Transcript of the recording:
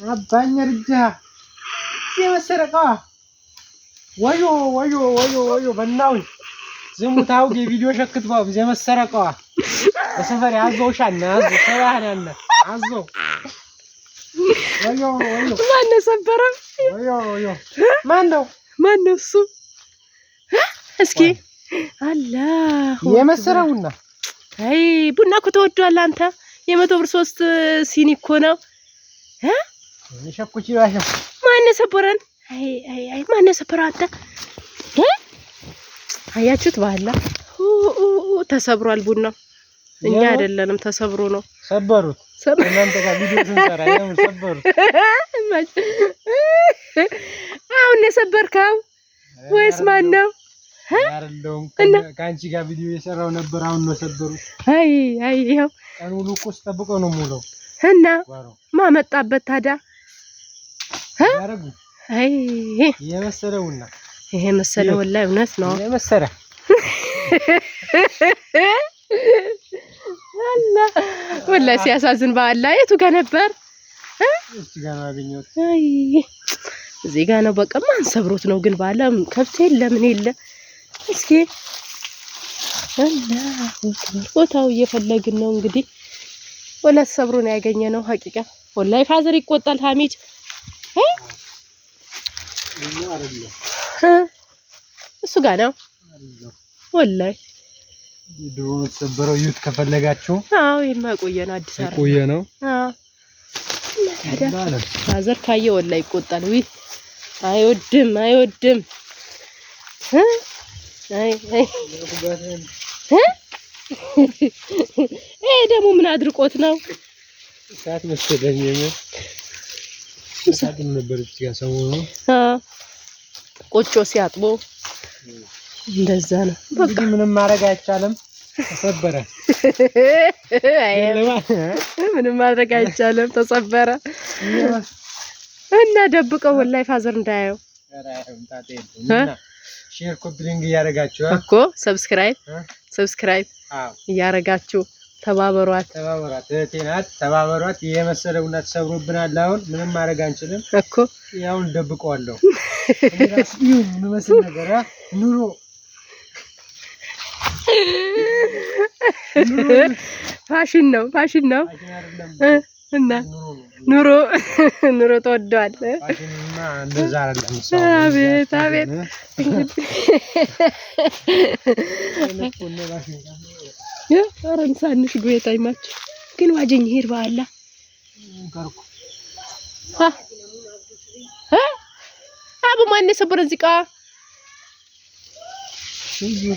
አባኝ እርጃ የመሰረቃ ወዮ በናው ዝሙታው ቪዲዮ ሸክትባው የመሰረቃ በሰፈር ያዘውሻና ሰባህናና አዞ ወዮ ማን ሰበረም ወዮ ማነው እሱ እስኪ አላህ የመሰረውና አይ ቡና እኮ ተወዷል አንተ የ100 ብር 3 ሲኒ እኮ ነው የሸኩቺ ባሻ ማን ሰበረን አይ ማን ሰበረው አንተ አያችሁት ባላ ተሰብሯል ቡና እኛ አይደለንም ተሰብሮ ነው ሰበሩት እናንተ ጋር ቪዲዮ ስንሰራ ያው ሰበሩት አሁን የሰበርከው ወይስ ማን ነው አይደለም ካንቺ ጋር ቪዲዮ የሰራው ነበር አሁን ነው ሰበሩት አይ ይሄው ቀን ሙሉ እኮ ተጠብቀው ነው ሙሉ እና ማመጣበት ታዳ ያረጉ አይ የመሰለውና ይሄ መሰለ ወላሂ እውነት ነው የመሰለ አላህ ወላሂ ሲያሳዝን ባላ የቱ ጋር ነበር እዚህ ጋር ነው ያገኘሁት አይ እዚህ ጋር ነው በቃ ማን ሰብሮት ነው ግን ባላ ከብት የለም የለ እስኪ አላህ ቦታው እየፈለግን ነው እንግዲህ ወላሂ ሰብሮ ነው ያገኘነው ሐቂቃ ወላሂ ፋዘር ይቆጣል ሐሚድ እሱ ጋር ነው ወላሂ ድሮ ተሰበረው ዩት ከፈለጋችሁ አዎ የማቆየን አዲስ አበባ ቆየ ነው አዎ ፋዘር ካየ ወላሂ ይቆጣል ወይ አይወድም አይ ደግሞ ምን አድርቆት ነው ሰዓት መሰለኝ ሰዓት ነበር እዚህ ጋር ሰሞኑ ቆጮ ሲያጥቦ እንደዛ ነው በቃ ምንም ማድረግ አይቻልም ተሰበረ ምንም ማድረግ አይቻልም ተሰበረ እና ደብቀው ወላሂ ፋዘር እንዳያየው ሼር ኮፒሊንግ ያረጋችሁ እኮ ሰብስክራይብ ያረጋችሁ ተባበሯት እቴናት ተባበሯት የመሰለውና ተሰብሮብናል አሁን ምንም ማድረግ አንችልም እኮ ያው ደብቀዋለሁ እራስ ምን መስል ነገር ኑሮ ፋሽን ነው እና ኑሮ ተወዷል ፋሽንና እንደዛ አይደለም አቤት አረን ሳንሽ ጎይታ ይማች ግን ዋጀኝ ሄር ባላ ጋርኩ አቡ ማን ሰበረ እዚህ ቃ ቪዲዮ